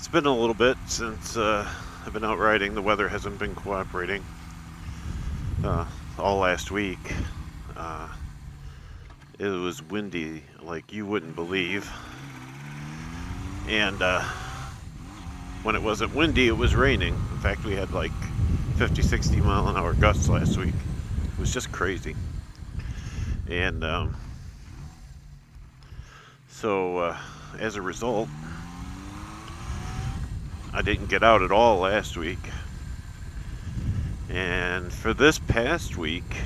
It's been a little bit since I've been out riding. The weather hasn't been cooperating uh, all last week. Uh, it was windy like you wouldn't believe. And when it wasn't windy, it was raining. In fact, we had like 50, 60 mile an hour gusts last week. It was just crazy. And so as a result, I didn't get out at all last week. And for this past week,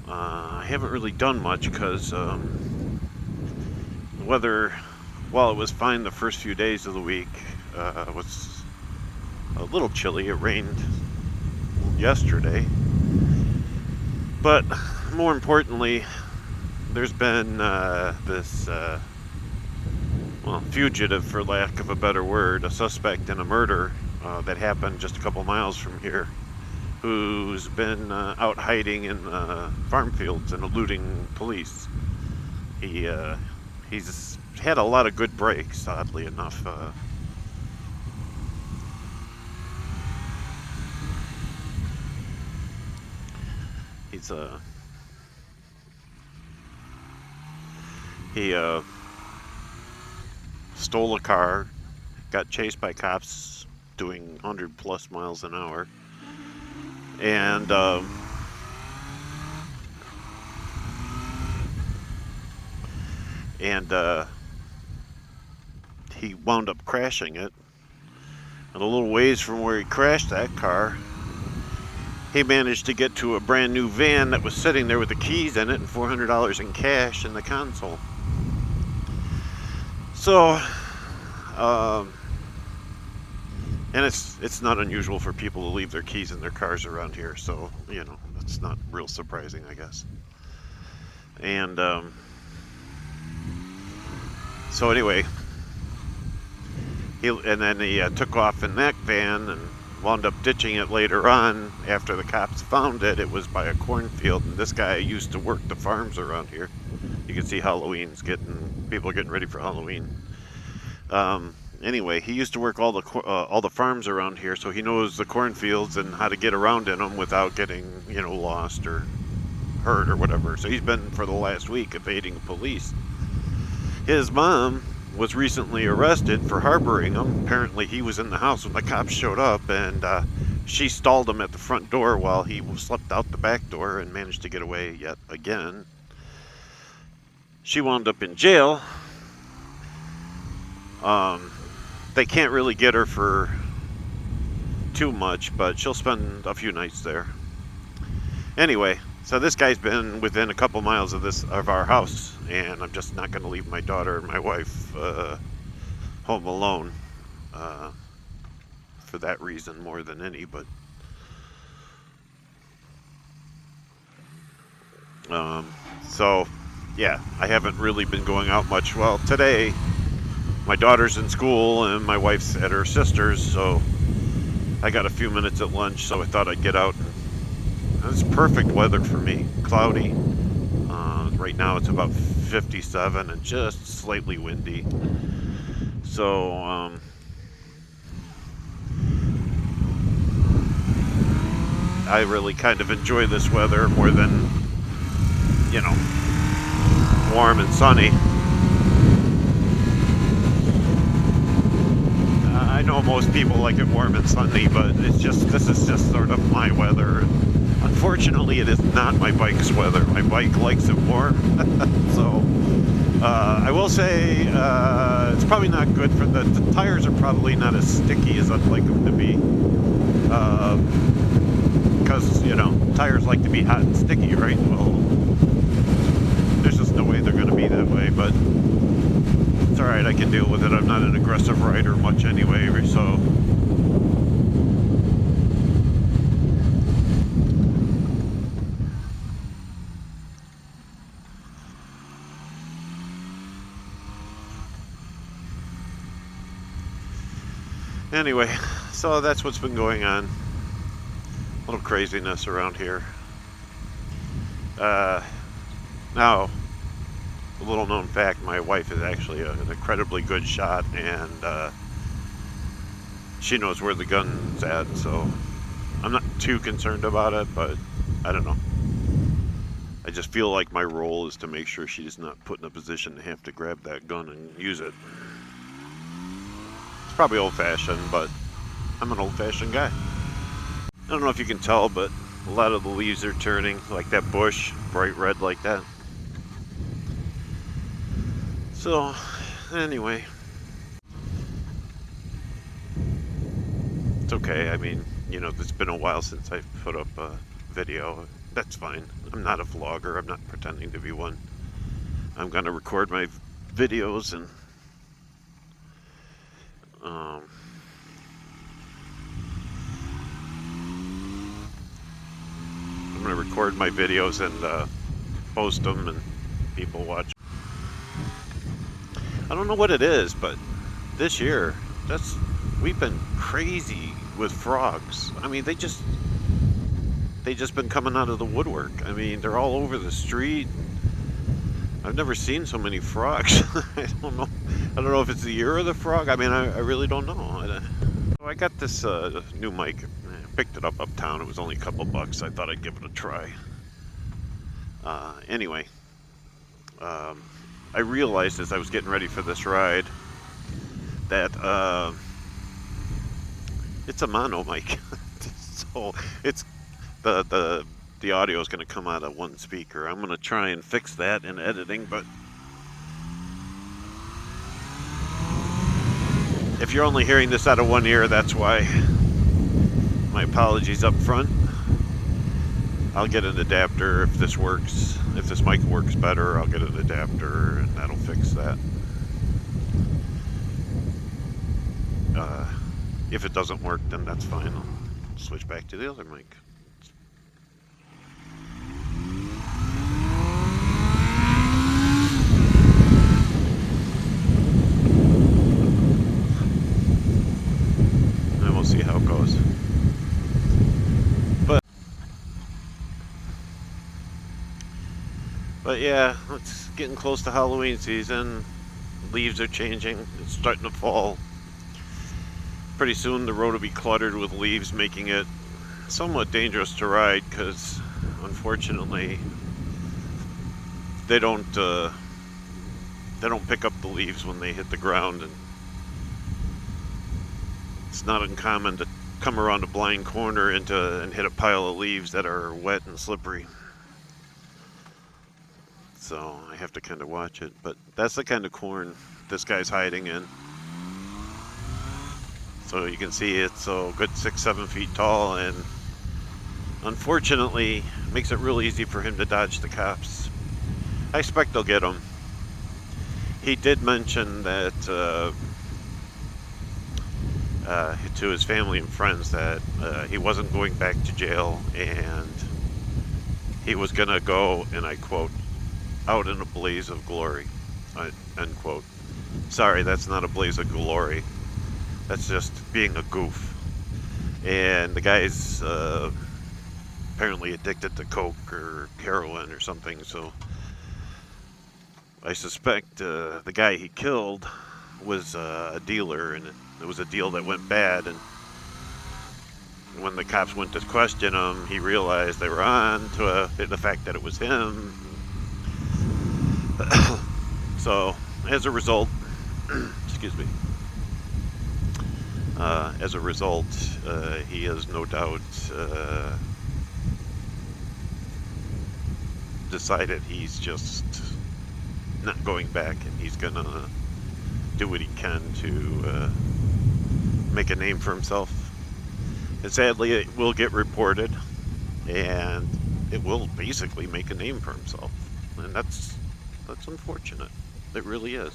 I haven't really done much because the weather, while it was fine the first few days of the week, was a little chilly. It rained yesterday. But more importantly, there's been this, fugitive, for lack of a better word, a suspect in a murder that happened just a couple miles from here, who's been out hiding in farm fields and eluding police. He's had a lot of good breaks, oddly enough. He's he stole a car, got chased by cops doing 100 plus miles an hour, and and he wound up crashing it. And a little ways from where he crashed that car, he managed to get to a brand new van that was sitting there with the keys in it and $400 in cash in the console. So, and it's not unusual for people to leave their keys in their cars around here, so it's not real surprising, I guess. And so anyway, he took off in that van and wound up ditching it later on after the cops found it. It was by a cornfield, and this guy used to work the farms around here. You can see people are getting ready for Halloween. Anyway, he used to work all the farms around here, so he knows the cornfields and how to get around in them without getting lost or hurt or whatever. So he's been for the last week evading the police. His mom was recently arrested for harboring him. Apparently, he was in the house when the cops showed up, and she stalled him at the front door while he slipped out the back door and managed to get away yet again. She wound up in jail. They can't really get her for too much, but she'll spend a few nights there. Anyway, so this guy's been within a couple miles of our house, and I'm just not going to leave my daughter and my wife home alone for that reason more than any. But so yeah, I haven't really been going out much. Well, today my daughter's in school and my wife's at her sister's, so I got a few minutes at lunch, so I thought I'd get out. It's perfect weather for me. Cloudy. Right now it's about 57 and just slightly windy. So I really kind of enjoy this weather more than, warm and sunny. I know most people like it warm and sunny, but this is just sort of my weather. Unfortunately, it is not my bike's weather. My bike likes it warm. So I will say it's probably not good for the tires are probably not as sticky as I'd like them to be. Because, tires like to be hot and sticky, right? Well, there's just no way they're going to be that way, but it's alright, I can deal with it. I'm not an aggressive rider much anyway, so. Anyway, so that's what's been going on. A little craziness around here. Now, a little known fact, my wife is actually an incredibly good shot, and she knows where the gun's at, so I'm not too concerned about it, but I don't know. I just feel like my role is to make sure she's not put in a position to have to grab that gun and use it. It's probably old-fashioned, but I'm an old-fashioned guy. I don't know if you can tell, but a lot of the leaves are turning, like that bush, bright red like that. So, anyway, it's okay. I mean, you know, it's been a while since I've put up a video. That's fine. I'm not a vlogger. I'm not pretending to be one. I'm going to record my videos and um, I'm going to record my videos and post them and people watch. I don't know what it is, but this year, we've been crazy with frogs. I mean, they just been coming out of the woodwork. I mean, they're all over the street. I've never seen so many frogs. I don't know. I don't know if it's the year of the frog. I mean, I really don't know. I got this new mic. I picked it up uptown. It was only a couple bucks. I thought I'd give it a try. Anyway, I realized as I was getting ready for this ride that it's a mono mic. So it's the audio is going to come out of one speaker. I'm going to try and fix that in editing, but if you're only hearing this out of one ear, that's why. My apologies up front. I'll get an adapter if this works. If this mic works better, I'll get an adapter and that'll fix that. If it doesn't work, then that's fine. I'll switch back to the other mic. And we'll see how it goes. But yeah, it's getting close to Halloween season. Leaves are changing. It's starting to fall. Pretty soon the road will be cluttered with leaves, making it somewhat dangerous to ride because, unfortunately, they don't pick up the leaves when they hit the ground, and it's not uncommon to come around a blind corner and hit a pile of leaves that are wet and slippery. So I have to kind of watch it, but that's the kind of corn this guy's hiding in. So you can see it's a good 6-7 feet tall, and unfortunately makes it real easy for him to dodge the cops. I expect they'll get him. He did mention that to his family and friends that he wasn't going back to jail, and he was gonna go, and I quote, out in a blaze of glory, end quote. Sorry, that's not a blaze of glory. That's just being a goof. And the guy's apparently addicted to coke or heroin or something, so I suspect the guy he killed was a dealer, and it was a deal that went bad, and when the cops went to question him, he realized they were on to the fact that it was him. So, as a result, excuse me, as a result, he has no doubt decided he's just not going back, and he's gonna do what he can to make a name for himself. And sadly, it will get reported, and it will basically make a name for himself, and that's unfortunate. It really is.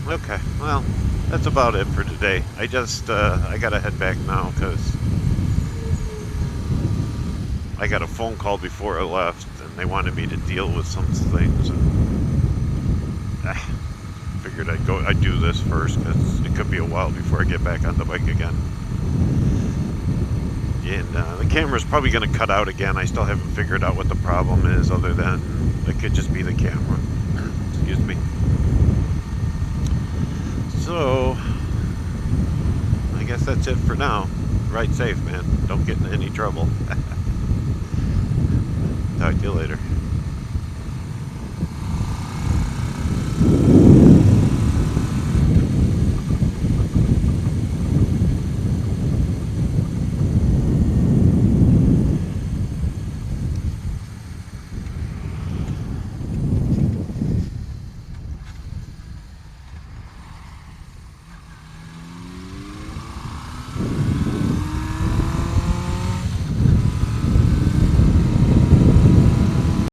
Okay, well, that's about it for today. I gotta head back now because I got a phone call before I left, and they wanted me to deal with some things. Figured I'd do this first because it could be a while before I get back on the bike again. And the camera's probably going to cut out again. I still haven't figured out what the problem is, other than it could just be the camera. Excuse me. So, I guess that's it for now. Ride safe, man. Don't get in any trouble. Talk to you later.